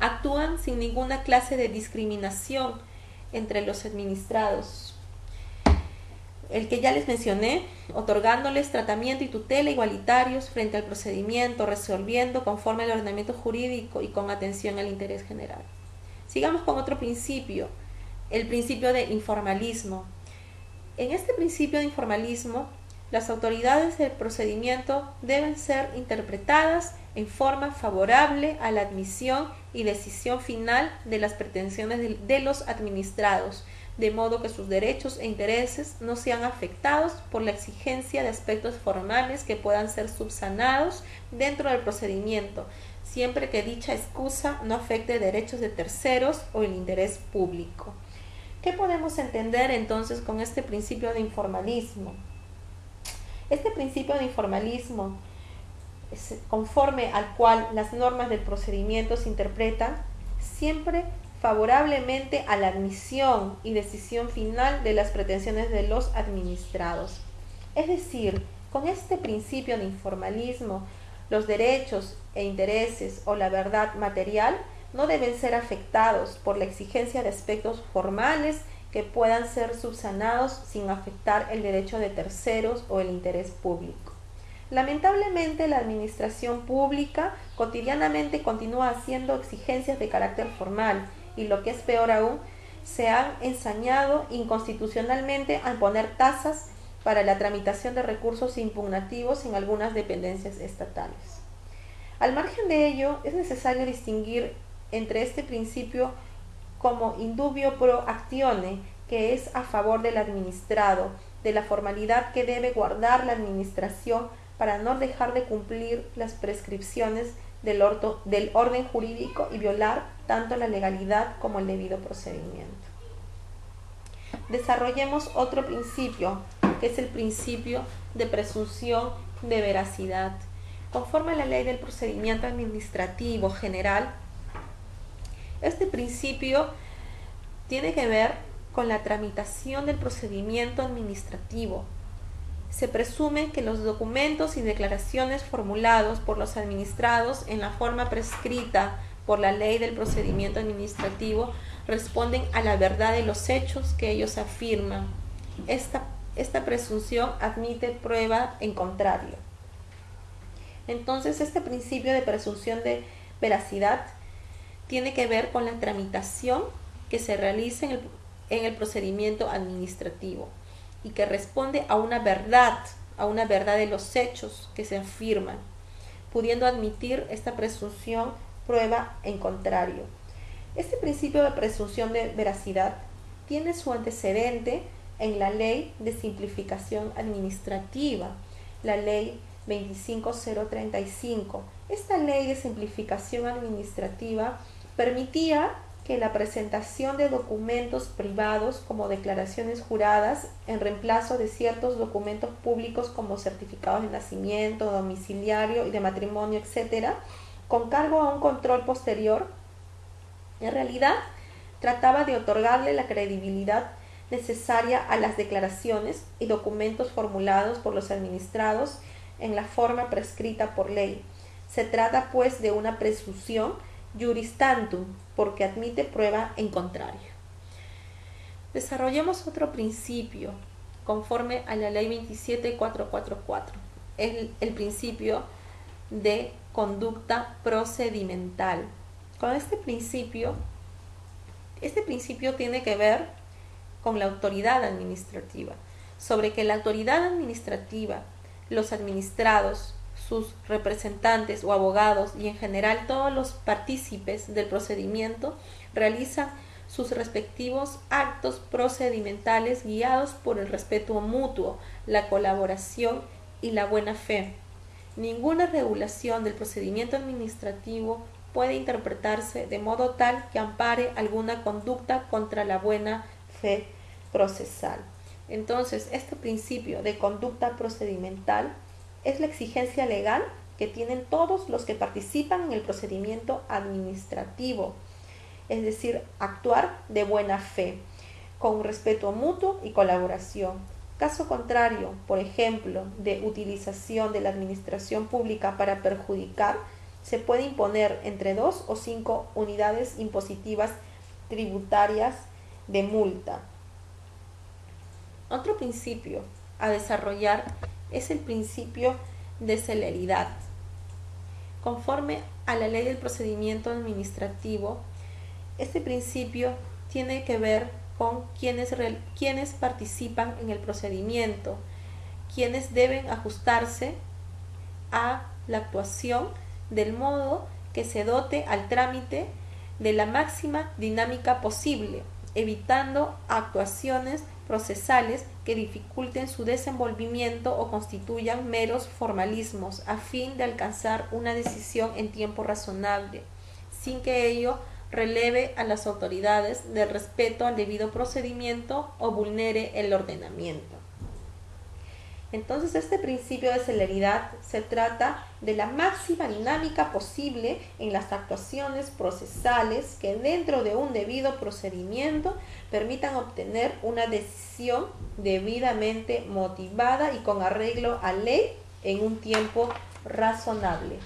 A: actúan sin ninguna clase de discriminación entre los administrados. El que ya les mencioné, otorgándoles tratamiento y tutela igualitarios frente al procedimiento, resolviendo conforme al ordenamiento jurídico y con atención al interés general. Sigamos con otro principio, el principio de informalismo. En este principio de informalismo, las autoridades del procedimiento deben ser interpretadas en forma favorable a la admisión y decisión final de las pretensiones de los administrados, de modo que sus derechos e intereses no sean afectados por la exigencia de aspectos formales que puedan ser subsanados dentro del procedimiento, siempre que dicha excusa no afecte derechos de terceros o el interés público. ¿Qué podemos entender entonces con este principio de informalismo? Este principio de informalismo, conforme al cual las normas del procedimiento se interpretan, siempre favorablemente a la admisión y decisión final de las pretensiones de los administrados. Es decir, con este principio de informalismo, los derechos e intereses o la verdad material no deben ser afectados por la exigencia de aspectos formales que puedan ser subsanados sin afectar el derecho de terceros o el interés público. Lamentablemente, la administración pública cotidianamente continúa haciendo exigencias de carácter formal y, lo que es peor aún, se han ensañado inconstitucionalmente al poner tasas para la tramitación de recursos impugnativos en algunas dependencias estatales. Al margen de ello, es necesario distinguir entre este principio como indubio pro actione, que es a favor del administrado, de la formalidad que debe guardar la administración para no dejar de cumplir las prescripciones del orden jurídico y violar tanto la legalidad como el debido procedimiento. Desarrollemos otro principio, que es el principio de presunción de veracidad. Conforme a la ley del procedimiento administrativo general, este principio tiene que ver con la tramitación del procedimiento administrativo. Se presume que los documentos y declaraciones formulados por los administrados en la forma prescrita por la ley del procedimiento administrativo responden a la verdad de los hechos que ellos afirman. Esta presunción admite prueba en contrario. Entonces, este principio de presunción de veracidad tiene que ver con la tramitación que se realiza en el procedimiento administrativo y que responde a una verdad de los hechos que se afirman, pudiendo admitir esta presunción prueba en contrario. Este principio de presunción de veracidad tiene su antecedente en la Ley de Simplificación Administrativa, la Ley 25035. Esta Ley de Simplificación Administrativa permitía que la presentación de documentos privados como declaraciones juradas en reemplazo de ciertos documentos públicos como certificados de nacimiento, domiciliario y de matrimonio, etc., con cargo a un control posterior, en realidad trataba de otorgarle la credibilidad necesaria a las declaraciones y documentos formulados por los administrados en la forma prescrita por ley. Se trata pues de una presunción juris tantum, porque admite prueba en contrario. Desarrollemos otro principio conforme a la ley 27444, el principio de conducta procedimental. Con este principio tiene que ver con la autoridad administrativa, sobre que la autoridad administrativa, los administrados, sus representantes o abogados y en general todos los partícipes del procedimiento realizan sus respectivos actos procedimentales guiados por el respeto mutuo, la colaboración y la buena fe. Ninguna regulación del procedimiento administrativo puede interpretarse de modo tal que ampare alguna conducta contra la buena fe procesal. Entonces, este principio de conducta procedimental es la exigencia legal que tienen todos los que participan en el procedimiento administrativo, es decir, actuar de buena fe, con respeto mutuo y colaboración. Caso contrario, por ejemplo, de utilización de la administración pública para perjudicar, se puede imponer entre 2 o 5 unidades impositivas tributarias de multa. Otro principio a desarrollar es el principio de celeridad. Conforme a la ley del procedimiento administrativo, este principio tiene que ver con quienes participan en el procedimiento, quienes deben ajustarse a la actuación del modo que se dote al trámite de la máxima dinámica posible, evitando actuaciones procesales que dificulten su desenvolvimiento o constituyan meros formalismos a fin de alcanzar una decisión en tiempo razonable, sin que ello releve a las autoridades del respeto al debido procedimiento o vulnere el ordenamiento. Entonces, este principio de celeridad se trata de la máxima dinámica posible en las actuaciones procesales que dentro de un debido procedimiento permitan obtener una decisión debidamente motivada y con arreglo a ley en un tiempo razonable.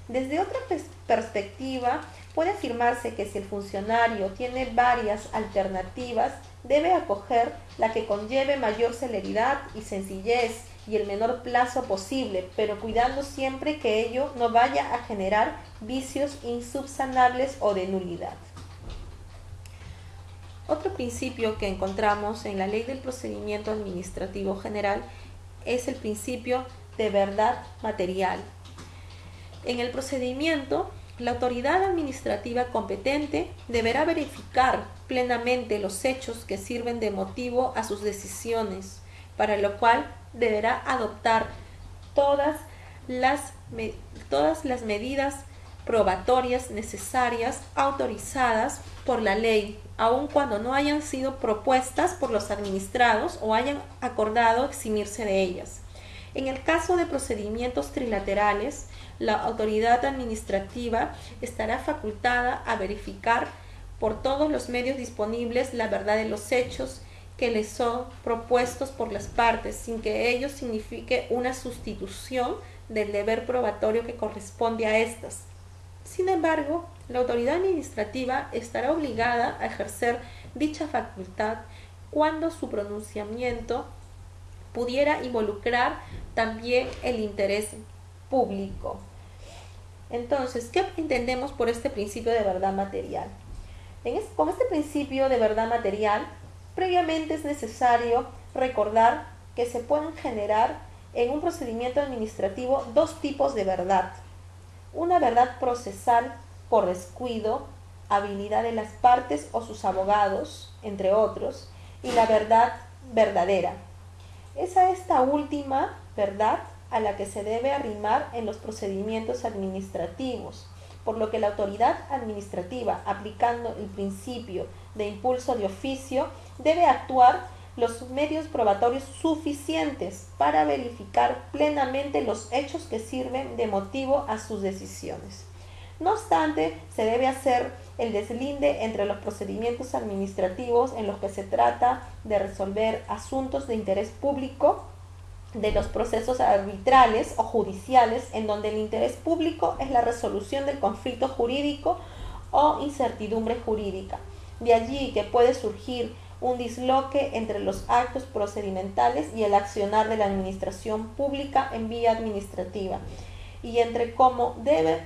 A: Desde otra perspectiva, puede afirmarse que si el funcionario tiene varias alternativas, debe acoger la que conlleve mayor celeridad y sencillez y el menor plazo posible, pero cuidando siempre que ello no vaya a generar vicios insubsanables o de nulidad. Otro principio que encontramos en la Ley del Procedimiento Administrativo General es el principio de verdad material. En el procedimiento, la autoridad administrativa competente deberá verificar plenamente los hechos que sirven de motivo a sus decisiones, para lo cual deberá adoptar todas las medidas probatorias necesarias autorizadas por la ley, aun cuando no hayan sido propuestas por los administrados o hayan acordado eximirse de ellas. En el caso de procedimientos trilaterales, la autoridad administrativa estará facultada a verificar por todos los medios disponibles la verdad de los hechos que les son propuestos por las partes, sin que ello signifique una sustitución del deber probatorio que corresponde a éstas. Sin embargo, la autoridad administrativa estará obligada a ejercer dicha facultad cuando su pronunciamiento pudiera involucrar también el interés público. Entonces, ¿qué entendemos por este principio de verdad material? Con este principio de verdad material, previamente es necesario recordar que se pueden generar en un procedimiento administrativo dos tipos de verdad. Una verdad procesal por descuido, habilidad de las partes o sus abogados, entre otros, y la verdad verdadera. Es a esta última verdad a la que se debe arrimar en los procedimientos administrativos, por lo que la autoridad administrativa, aplicando el principio de impulso de oficio, debe actuar los medios probatorios suficientes para verificar plenamente los hechos que sirven de motivo a sus decisiones. No obstante, se debe hacer el deslinde entre los procedimientos administrativos en los que se trata de resolver asuntos de interés público, de los procesos arbitrales o judiciales en donde el interés público es la resolución del conflicto jurídico o incertidumbre jurídica. De allí que puede surgir un disloque entre los actos procedimentales y el accionar de la administración pública en vía administrativa, y entre cómo debe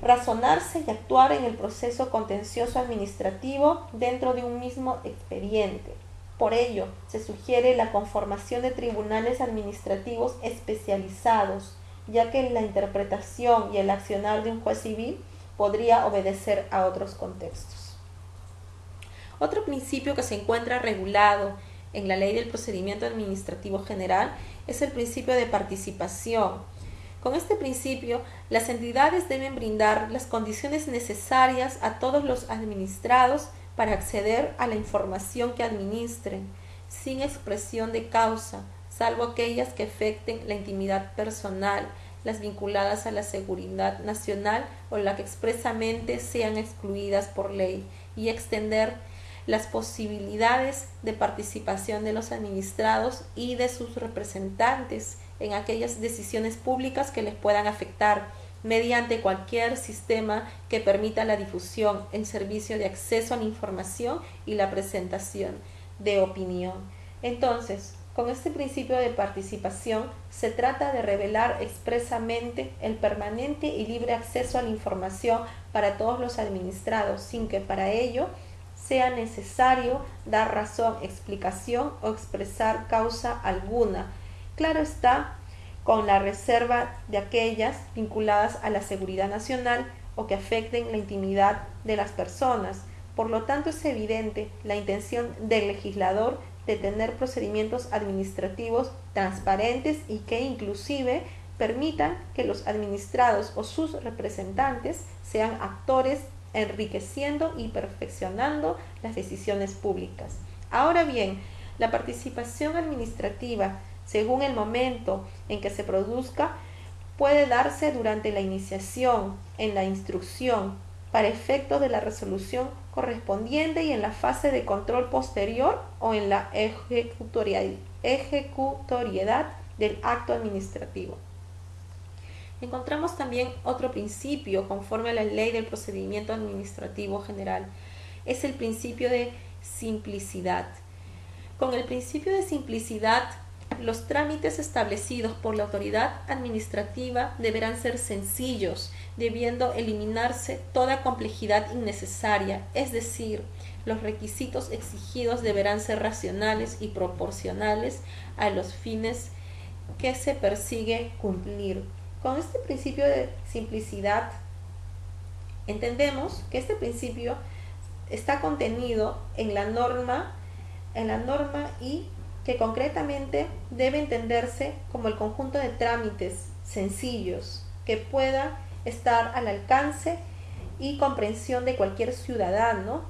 A: razonarse y actuar en el proceso contencioso administrativo dentro de un mismo expediente. Por ello, se sugiere la conformación de tribunales administrativos especializados, ya que la interpretación y el accionar de un juez civil podría obedecer a otros contextos. Otro principio que se encuentra regulado en la Ley del Procedimiento Administrativo General es el principio de participación. Con este principio, las entidades deben brindar las condiciones necesarias a todos los administrados para acceder a la información que administren, sin expresión de causa, salvo aquellas que afecten la intimidad personal, las vinculadas a la seguridad nacional o las que expresamente sean excluidas por ley, y extender las posibilidades de participación de los administrados y de sus representantes en aquellas decisiones públicas que les puedan afectar, mediante cualquier sistema que permita la difusión, el servicio de acceso a la información y la presentación de opinión. Entonces, con este principio de participación se trata de revelar expresamente el permanente y libre acceso a la información para todos los administrados, sin que para ello sea necesario dar razón, explicación o expresar causa alguna. Claro está, con la reserva de aquellas vinculadas a la seguridad nacional o que afecten la intimidad de las personas. Por lo tanto, es evidente la intención del legislador de tener procedimientos administrativos transparentes y que inclusive permitan que los administrados o sus representantes sean actores enriqueciendo y perfeccionando las decisiones públicas. Ahora bien, la participación administrativa, según el momento en que se produzca, puede darse durante la iniciación, en la instrucción, para efecto de la resolución correspondiente y en la fase de control posterior o en la ejecutoriedad del acto administrativo. Encontramos también otro principio conforme a la Ley del Procedimiento Administrativo General. Es el principio de simplicidad. Con el principio de simplicidad, los trámites establecidos por la autoridad administrativa deberán ser sencillos, debiendo eliminarse toda complejidad innecesaria, es decir, los requisitos exigidos deberán ser racionales y proporcionales a los fines que se persigue cumplir. Con este principio de simplicidad, entendemos que este principio está contenido en la norma y que concretamente debe entenderse como el conjunto de trámites sencillos que pueda estar al alcance y comprensión de cualquier ciudadano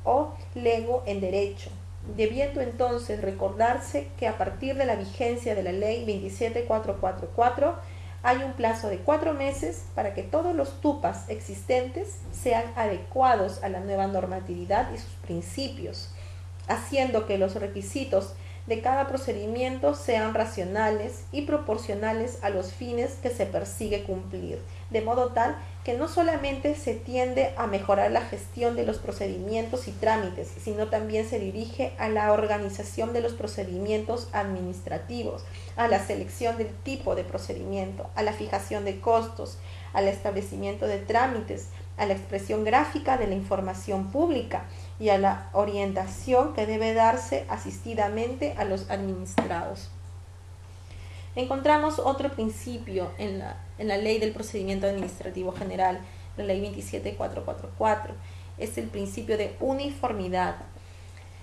A: o lego en derecho, debiendo entonces recordarse que a partir de la vigencia de la Ley 27444 hay un plazo de 4 meses para que todos los TUPAs existentes sean adecuados a la nueva normatividad y sus principios, haciendo que los requisitos de cada procedimiento sean racionales y proporcionales a los fines que se persigue cumplir, de modo tal que no solamente se tiende a mejorar la gestión de los procedimientos y trámites, sino también se dirige a la organización de los procedimientos administrativos, a la selección del tipo de procedimiento, a la fijación de costos, al establecimiento de trámites, a la expresión gráfica de la información pública y a la orientación que debe darse asistidamente a los administrados. Encontramos otro principio en la Ley del Procedimiento Administrativo General, la Ley 27444, es el principio de uniformidad.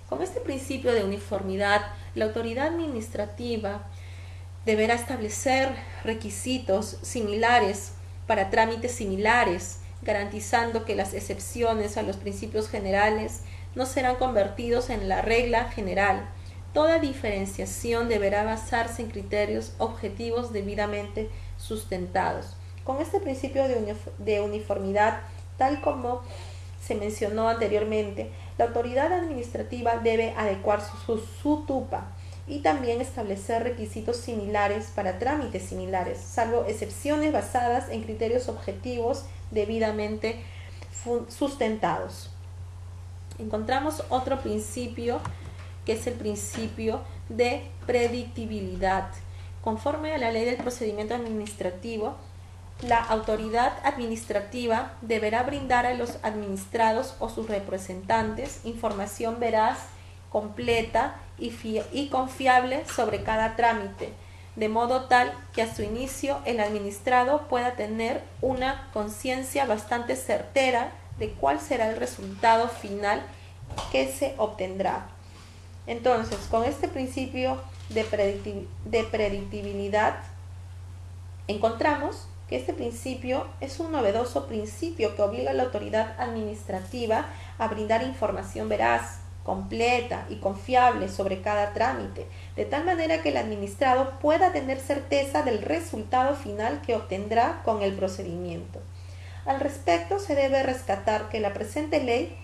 A: Con este principio de uniformidad, la autoridad administrativa deberá establecer requisitos similares para trámites similares, garantizando que las excepciones a los principios generales no serán convertidos en la regla general. Toda diferenciación deberá basarse en criterios objetivos debidamente sustentados. Con este principio de uniformidad, tal como se mencionó anteriormente, la autoridad administrativa debe adecuar su TUPA y también establecer requisitos similares para trámites similares, salvo excepciones basadas en criterios objetivos debidamente sustentados. Encontramos otro principio que es el principio de predictibilidad. Conforme a la Ley del Procedimiento Administrativo, la autoridad administrativa deberá brindar a los administrados o sus representantes información veraz, completa y confiable sobre cada trámite, de modo tal que a su inicio el administrado pueda tener una conciencia bastante certera de cuál será el resultado final que se obtendrá. Entonces, con este principio de predictibilidad, encontramos que este principio es un novedoso principio que obliga a la autoridad administrativa a brindar información veraz, completa y confiable sobre cada trámite, de tal manera que el administrado pueda tener certeza del resultado final que obtendrá con el procedimiento. Al respecto, se debe rescatar que la presente ley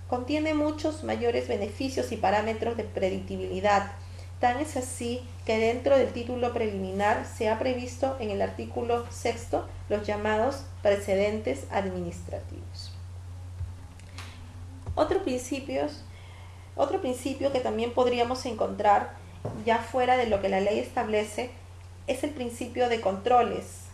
A: contiene muchos mayores beneficios y parámetros de predictibilidad. Tan es así que dentro del título preliminar se ha previsto en el artículo 6 los llamados precedentes administrativos. Otro principio que también podríamos encontrar, ya fuera de lo que la ley establece, es el principio de controles.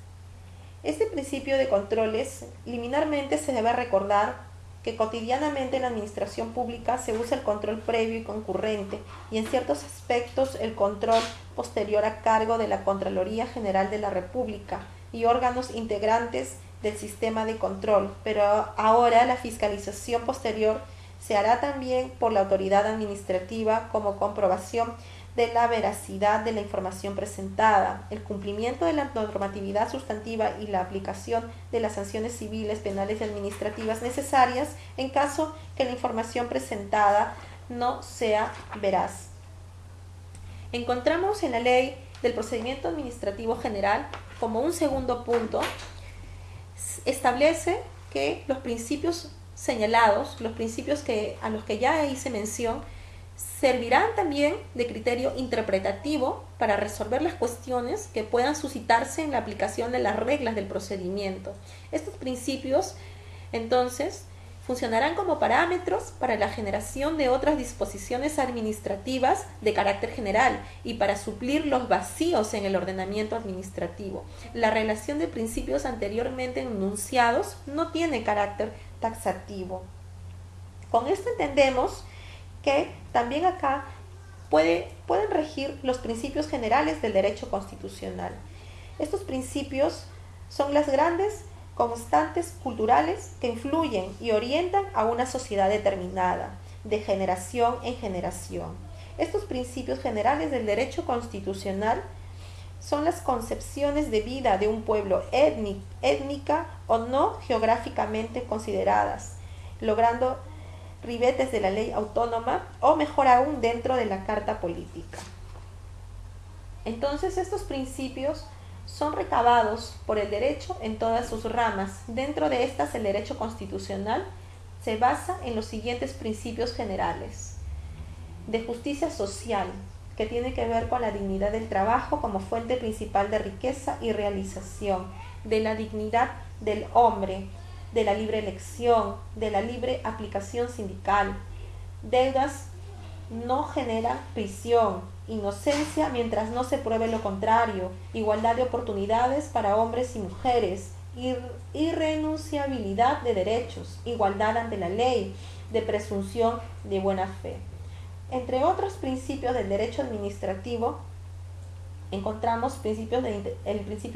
A: Este principio de controles, liminarmente se debe recordar que cotidianamente en la administración pública se usa el control previo y concurrente, y en ciertos aspectos el control posterior a cargo de la Contraloría General de la República y órganos integrantes del sistema de control, pero ahora la fiscalización posterior se hará también por la autoridad administrativa como comprobación de la veracidad de la información presentada, el cumplimiento de la normatividad sustantiva y la aplicación de las sanciones civiles, penales y administrativas necesarias en caso que la información presentada no sea veraz. Encontramos en la Ley del Procedimiento Administrativo General, como un segundo punto, establece que los principios señalados, los principios a los que ya hice mención, servirán también de criterio interpretativo para resolver las cuestiones que puedan suscitarse en la aplicación de las reglas del procedimiento. Estos principios, entonces, funcionarán como parámetros para la generación de otras disposiciones administrativas de carácter general y para suplir los vacíos en el ordenamiento administrativo. La relación de principios anteriormente enunciados no tiene carácter taxativo. Con esto entendemos que también acá pueden regir los principios generales del derecho constitucional. Estos principios son las grandes constantes culturales que influyen y orientan a una sociedad determinada, de generación en generación. Estos principios generales del derecho constitucional son las concepciones de vida de un pueblo étnica o no geográficamente consideradas, logrando ribetes de la ley autónoma o mejor aún dentro de la Carta Política. Entonces estos principios son recabados por el derecho en todas sus ramas. Dentro de estas el derecho constitucional se basa en los siguientes principios generales: de justicia social, que tiene que ver con la dignidad del trabajo como fuente principal de riqueza y realización, de la dignidad del hombre, de la libre elección, de la libre aplicación sindical. Deudas no generan prisión, inocencia mientras no se pruebe lo contrario, igualdad de oportunidades para hombres y mujeres, irrenunciabilidad de derechos, igualdad ante la ley, de presunción de buena fe. Entre otros principios del derecho administrativo, encontramos el principio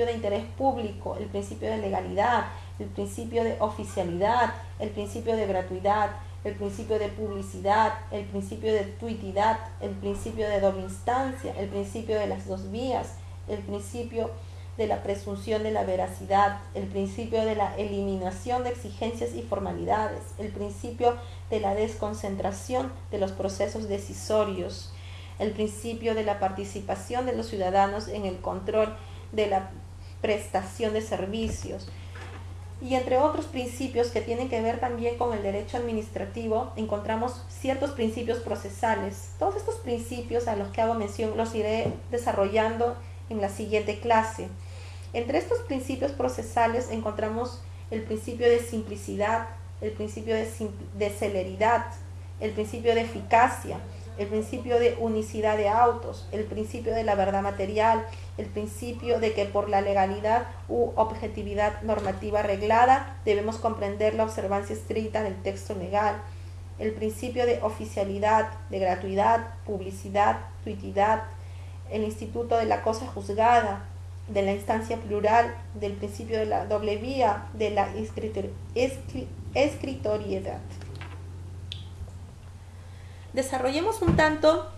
A: de interés público, el principio de legalidad, el principio de oficialidad, el principio de gratuidad, el principio de publicidad, el principio de tuitidad, el principio de doble instancia, el principio de las dos vías, el principio de la presunción de la veracidad, el principio de la eliminación de exigencias y formalidades, el principio de la desconcentración de los procesos decisorios, el principio de la participación de los ciudadanos en el control de la prestación de servicios. Y entre otros principios que tienen que ver también con el derecho administrativo, encontramos ciertos principios procesales. Todos estos principios a los que hago mención los iré desarrollando en la siguiente clase. Entre estos principios procesales encontramos el principio de simplicidad, el principio de celeridad, el principio de eficacia, el principio de unicidad de autos, el principio de la verdad material, el principio de que por la legalidad u objetividad normativa reglada debemos comprender la observancia estricta del texto legal, el principio de oficialidad, de gratuidad, publicidad, tuitidad, el instituto de la cosa juzgada, de la instancia plural, del principio de la doble vía, de la escritoriedad. desarrollemos un tanto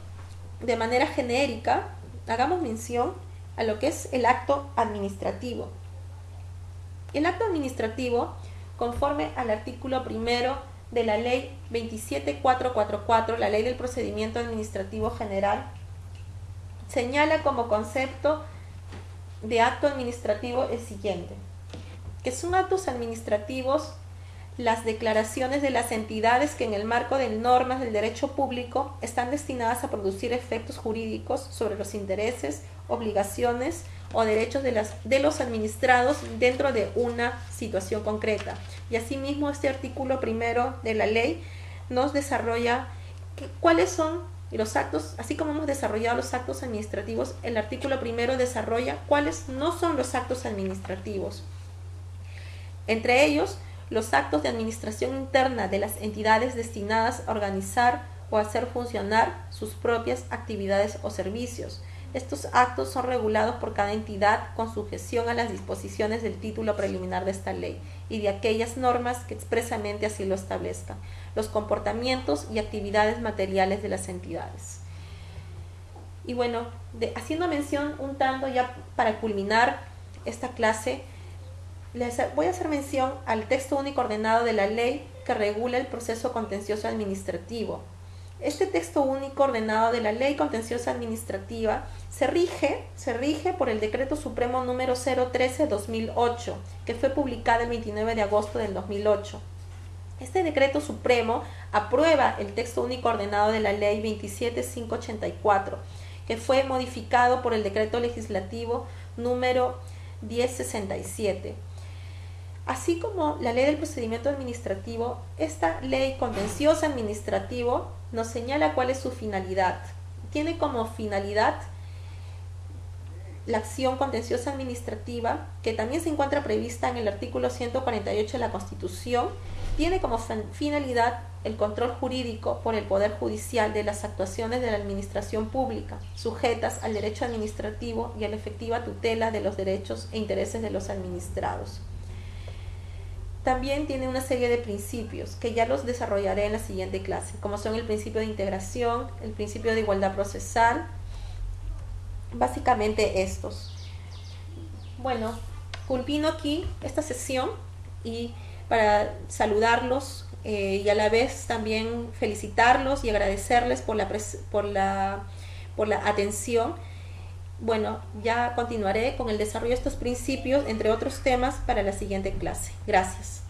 A: de manera genérica, hagamos mención a lo que es el acto administrativo. El acto administrativo, conforme al artículo 1 de la Ley 27444, la Ley del Procedimiento Administrativo General, señala como concepto de acto administrativo el siguiente: que son actos administrativos las declaraciones de las entidades que en el marco de normas del derecho público están destinadas a producir efectos jurídicos sobre los intereses, obligaciones o derechos de los administrados dentro de una situación concreta. Y asimismo este artículo 1 de la ley nos desarrolla cuáles son los actos, así como hemos desarrollado los actos administrativos, el artículo 1 desarrolla cuáles no son los actos administrativos. Entre ellos, los actos de administración interna de las entidades destinadas a organizar o hacer funcionar sus propias actividades o servicios. Estos actos son regulados por cada entidad con sujeción a las disposiciones del título preliminar de esta ley y de aquellas normas que expresamente así lo establezcan, los comportamientos y actividades materiales de las entidades. Y bueno, haciendo mención un tanto ya para culminar esta clase, voy a hacer mención al texto único ordenado de la ley que regula el proceso contencioso administrativo. Este texto único ordenado de la ley contenciosa administrativa se rige por el Decreto Supremo número 013/2008, que fue publicado el 29 de agosto del 2008. Este Decreto Supremo aprueba el texto único ordenado de la ley 27584, que fue modificado por el Decreto Legislativo número 1067. Así como la ley del procedimiento administrativo, esta ley contenciosa administrativo nos señala cuál es su finalidad. Tiene como finalidad la acción contenciosa administrativa, que también se encuentra prevista en el artículo 148 de la Constitución. Tiene como finalidad el control jurídico por el Poder Judicial de las actuaciones de la administración pública, sujetas al derecho administrativo y a la efectiva tutela de los derechos e intereses de los administrados. También tiene una serie de principios que ya los desarrollaré en la siguiente clase, como son el principio de integración, el principio de igualdad procesal, básicamente estos. Bueno, culmino aquí esta sesión y para saludarlos y a la vez también felicitarlos y agradecerles por la atención. Bueno, ya continuaré con el desarrollo de estos principios, entre otros temas, para la siguiente clase. Gracias.